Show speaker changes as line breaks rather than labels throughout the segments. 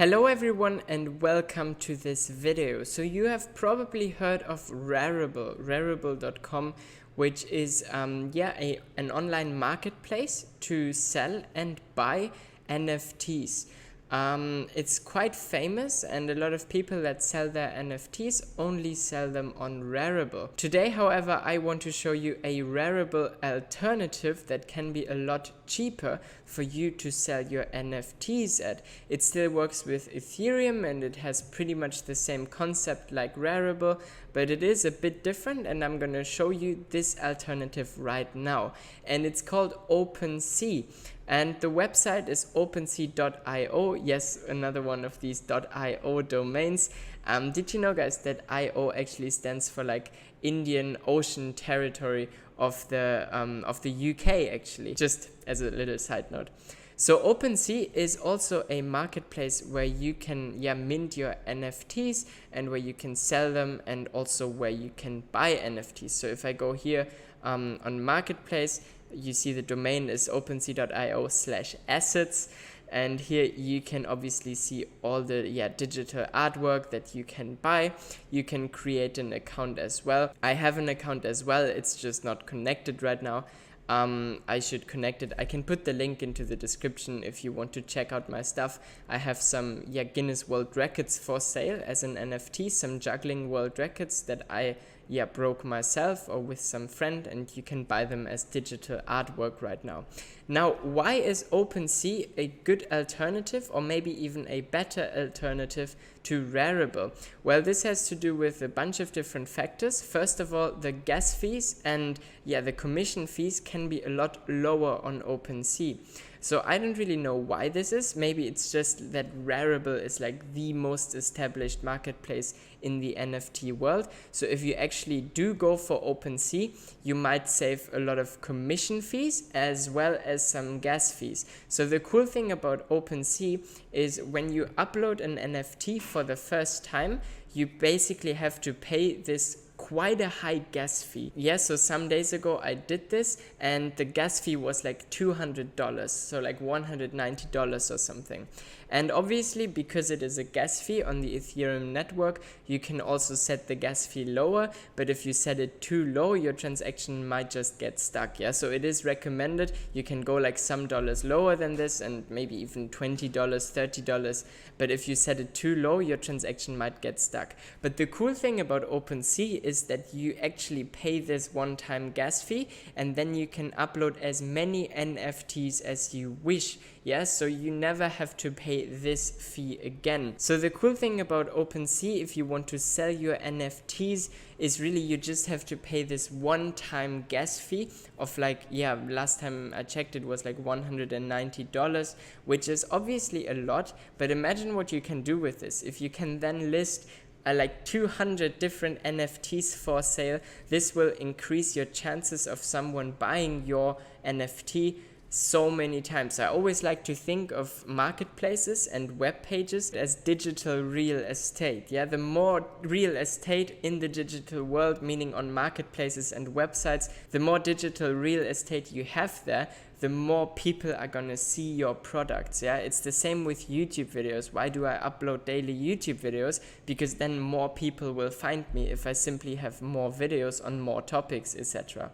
Hello everyone and welcome to this video. So you have probably heard of Rarible, Rarible.com, which is an online marketplace to sell and buy NFTs. It's quite famous, and a lot of people that sell their NFTs only sell them on Rarible. Today, however, I want to show you a Rarible alternative that can be a lot cheaper for you to sell your NFTs at. It still works with Ethereum and it has pretty much the same concept like Rarible, but it is a bit different, and I'm going to show you this alternative right now. And it's called OpenSea. And the website is OpenSea.io. Yes, another one of these .io domains. Did you know, guys, that IO actually stands for like Indian Ocean Territory of the UK, actually, just as a little side note. So OpenSea is also a marketplace where you can mint your NFTs and where you can sell them, and also where you can buy NFTs. So if I go here on marketplace, you see the domain is OpenSea.io/assets, and here you can obviously see all the digital artwork that you can buy. You can create an account as well. I have an account as well, it's just not connected right now. I should connect it. I can put the link into the description if you want to check out my stuff. I have some Guinness World Records for sale as an NFT, some juggling world records that I broke myself or with some friend, and you can buy them as digital artwork right now. Now, why is OpenSea a good alternative, or maybe even a better alternative to Rarible? Well, this has to do with a bunch of different factors. First of all, the gas fees and the commission fees can be a lot lower on OpenSea. So I don't really know why this is. Maybe it's just that Rarible is like the most established marketplace in the NFT world. So if you actually do go for OpenSea, you might save a lot of commission fees as well as some gas fees. So the cool thing about OpenSea is when you upload an NFT for the first time, you basically have to pay this quite a high gas fee. So some days ago I did this, and the gas fee was like $200, so like $190 or something. And obviously, because it is a gas fee on the Ethereum network, you can also set the gas fee lower, but if you set it too low, your transaction might just get stuck. So it is recommended you can go like some dollars lower than this, and maybe even $20, $30, but if you set it too low, your transaction might get stuck. But the cool thing about OpenSea is that you actually pay this one-time gas fee, and then you can upload as many NFTs as you wish. So you never have to pay this fee again. So the cool thing about OpenSea, if you want to sell your NFTs, is really you just have to pay this one-time gas fee of like, last time I checked it was like $190, which is obviously a lot, but imagine what you can do with this. If you can then list like 200 different NFTs for sale, this will increase your chances of someone buying your NFT so many times. I always like to think of marketplaces and web pages as digital real estate. The more real estate in the digital world, meaning on marketplaces and websites, the more digital real estate you have there, the more people are gonna see your products. It's the same with YouTube videos. Why do I upload daily YouTube videos? Because then more people will find me if I simply have more videos on more topics, etc.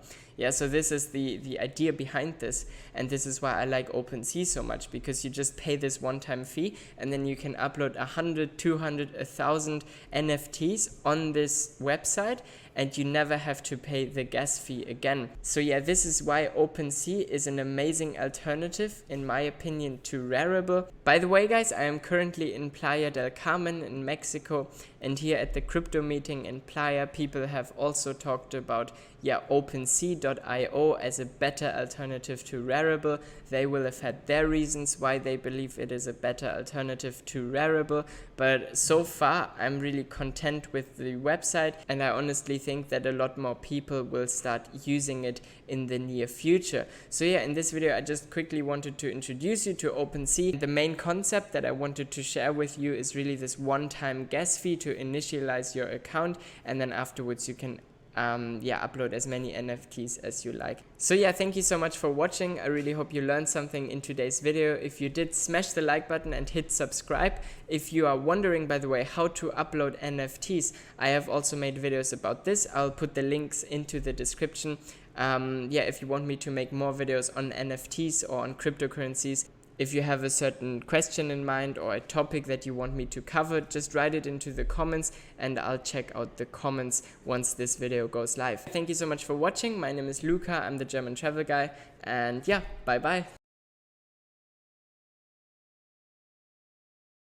So this is the idea behind this, and this is why I like OpenSea so much, because you just pay this one-time fee, and then you can upload 100, 200, 1,000 NFTs on this website, and you never have to pay the gas fee again. So this is why OpenSea is an amazing alternative, in my opinion, to Rarible. By the way, guys, I am currently in Playa del Carmen in Mexico, and here at the crypto meeting in Playa, people have also talked about OpenSea.io as a better alternative to Rarible. They will have had their reasons why they believe it is a better alternative to Rarible, but so far I'm really content with the website, and I honestly think that a lot more people will start using it in the near future. So in this video I just quickly wanted to introduce you to OpenSea. The main concept that I wanted to share with you is really this one-time gas fee to initialize your account, and then afterwards you can upload as many NFTs as you like. So yeah, thank you so much for watching. I really hope you learned something in today's video. If you did, smash the like button and hit subscribe. If you are wondering, by the way, how to upload NFTs, I have also made videos about this. I'll put the links into the description. If you want me to make more videos on NFTs or on cryptocurrencies, if you have a certain question in mind or a topic that you want me to cover, just write it into the comments and I'll check out the comments once this video goes live. Thank you so much for watching. My name is Luca, I'm the German travel guy, and yeah, bye bye.